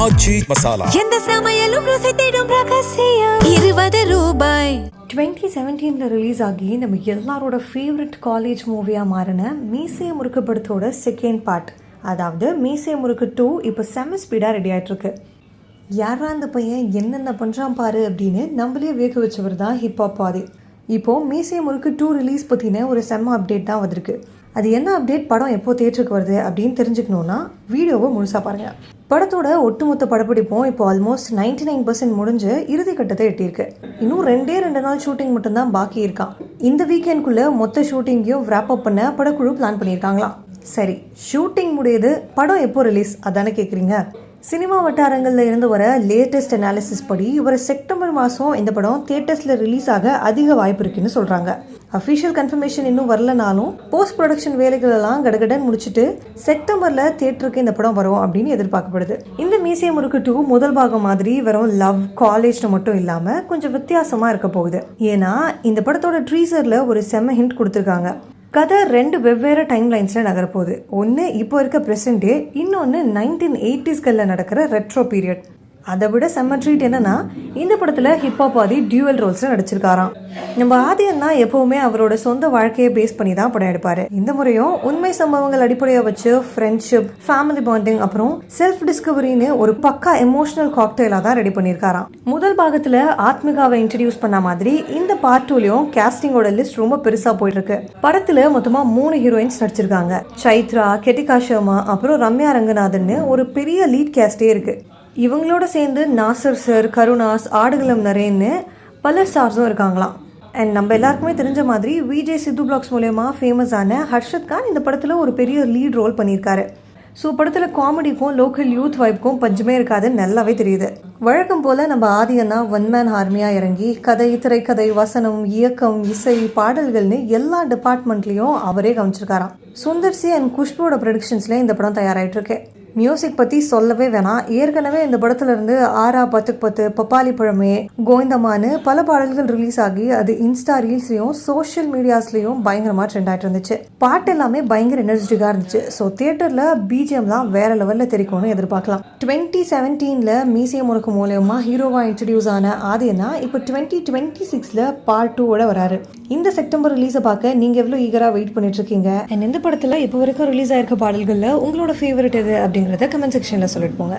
ஆச்சி மசாலா. எந்த சமையலும் ருசி தேடும் ரகசியம் 20 ரூபாய். 2017 ரிலீஸ் ஆகி நம்ம எல்லாரோட ஃபேவரட் காலேஜ் மூவியாக மாறின மீசைய முறுக்கு படத்தோட செகண்ட் பார்ட், அதாவது மீசைய முறுக்கு 2 இப்போ செம்ம ஸ்பீடாக ரெடி ஆகிட்டுருக்கு. யாரா அந்த பையன் என்னென்ன பண்ணுறான் பாரு அப்படின்னு நம்மளே வியக்க வச்சவர் தான் ஹிப்ஹாப் ஆதி. இப்போது மீசைய முறுக்கு 2 ரிலீஸ் பற்றின ஒரு செம்ம அப்டேட் தான் வந்திருக்கு. அது என்ன அப்டேட், படம் எப்போ தியேட்டருக்கு வருது அப்படின்னு தெரிஞ்சுக்கணுன்னா வீடியோவை முழுசாக பாருங்கள். படத்தோட ஒட்டுமொத்த படப்பிடிப்பும் இப்போ ஆல்மோஸ்ட் 99% முடிஞ்சு இறுதி கட்டத்தை எட்டியிருக்கு. இன்னும் 2 நாள் ஷூட்டிங் மட்டும்தான் பாக்கி இருக்கான். இந்த வீக்கெண்ட்குள்ளே மொத்த ஷூட்டிங்கையும் ரேப் அப் பண்ண படக்குழு பிளான் பண்ணியிருக்காங்களாம். சரி, ஷூட்டிங் முடியுது, படம் எப்போ ரிலீஸ் அதானே கேட்குறீங்க. சினிமா வட்டாரங்களில் இருந்து வர லேட்டஸ்ட் அனாலிசிஸ் படி வர செப்டம்பர் மாதம் இந்த படம் தியேட்டர்ஸில் ரிலீஸ் ஆக அதிக வாய்ப்பு இருக்குன்னு சொல்கிறாங்க. அஃபிஷியல் கன்ஃபர்மேஷன் இன்னும் வரலனாலும் போஸ்ட் ப்ரொடக்ஷன் வேலைகள் எல்லாம் கடகடன் முடிச்சுட்டு செப்டம்பரில் தியேட்டருக்கு இந்த படம் வரும் அப்படின்னு எதிர்பார்க்கப்படுது. இந்த மீசைய முறுக்கு 2 முதல் பாகம் மாதிரி வெறும் லவ் காலேஜ்னு மட்டும் இல்லாமல் கொஞ்சம் வித்தியாசமாக இருக்க போகுது. ஏன்னா இந்த படத்தோட ட்ரீசரில் ஒரு செம்ம ஹிண்ட் கொடுத்துருக்காங்க. கதை 2 வெவ்வேறு டைம் லைன்ஸில் நகரப்போகுது. ஒன்று இப்போ இருக்க ப்ரெசென்ட் டே, இன்னொன்று 1980s நடக்கிற ரெட்ரோ பீரியட். அதை விட செம்ம ட்ரீட் என்னன்னா, இந்த படத்தில் ஹிப்ஹாப் ஆதி டியூவல் ரோல்ஸில் நடிச்சிருக்காராம். நம்ம ஆதியன்னா எப்போவுமே அவரோட சொந்த வாழ்க்கையை பேஸ் பண்ணி தான் படம் எடுப்பார். இந்த முறையும் உண்மை சம்பவங்கள் அடிப்படையாக வச்சு ஃப்ரெண்ட்ஷிப், ஃபேமிலி பாண்டிங், அப்புறம் செல்ஃப் டிஸ்கவரின்னு ஒரு பக்கா எமோஷனல் காக்டெயிலாக தான் ரெடி பண்ணியிருக்காராம். முதல் பாகத்தில் ஆத்மிகாவை இன்ட்ரடியூஸ் பண்ண மாதிரி இந்த பார்ட் 2லையும் கேஸ்டிங்கோட லிஸ்ட் ரொம்ப பெருசாக போயிட்டு இருக்கு. படத்தில் மொத்தமாக 3 ஹீரோயின்ஸ் நடிச்சிருக்காங்க. சைத்ரா, கெட்டிகா சர்மா, அப்புறம் ரம்யா ரங்கநாதன் ஒரு பெரிய லீட் கேஸ்டே இருக்கு. இவங்களோட சேர்ந்து நாசர் சார், கருணாஸ், ஆடுகளம் நரேன்னு பல ஸ்டார்ஸும் இருக்காங்களாம். அண்ட் நம்ம எல்லாருக்குமே தெரிஞ்ச மாதிரி விஜய் சித்து பிளாக்ஸ் மூலயமா ஃபேமஸான ஹர்ஷத் கான் இந்த படத்தில் ஒரு பெரிய லீட் ரோல் பண்ணியிருக்காரு. ஸோ படத்தில் காமெடிக்கும் லோக்கல் யூத் வைப்புக்கும் பஞ்சமே இருக்காதுன்னு நல்லாவே தெரியுது. வழக்கம் போல் நம்ம ஆதியன்னா ஒன் மேன் ஆர்மியாக இறங்கி கதை, திரைக்கதை, வசனம், இயக்கம், இசை, பாடல்கள்னு எல்லா டிபார்ட்மெண்ட்லேயும் அவரே கவனிச்சிருக்காராம். சுந்தர்சி அண்ட் குஷ்புவோட ப்ரொடக்ஷன்ஸ்லேயே இந்த படம் தயாராகிட்டு இருக்கு. மியூசிக் பற்றி சொல்லவே வேணாம். ஏற்கனவே இந்த படத்துல இருந்து 6 10 10, பப்பாளி பழமே, கோவிந்தமானு பல பாடல்கள் ரிலீஸ் ஆகி அது இன்ஸ்டா ரீல்ஸ்லையும் சோஷியல் மீடியாஸ்லையும் பயங்கரமாக ட்ரெண்ட் ஆகிட்டு இருந்துச்சு. பாட்டு எல்லாமே பயங்கர எனர்ஜெட்டிக்காக இருந்துச்சு. ஸோ தியேட்டரில் பிஜிஎம்லாம் வேற லெவலில் தெரிக்கும்னு எதிர்பார்க்கலாம். 2017 மீசைய முறுக்கு மூலயமா ஹீரோவாக இன்ட்ரடியூஸ் ஆன ஆதியனா இப்போ 2026 பார்ட் 2 வராரு. இந்த செப்டம்பர் ரிலீஸை பார்க்க நீங்கள் எவ்வளோ ஈகராக வெயிட் பண்ணிட்டு இருக்கீங்க? அண்ட் இந்த படத்தில் இப்போ வரைக்கும் ரிலீஸ் ஆயிருக்க பாடல்களில் உங்களோட ஃபேவரட் எது அப்படிங்கிறத கமெண்ட் செக்ஷனில் சொல்லிட்டு போங்க.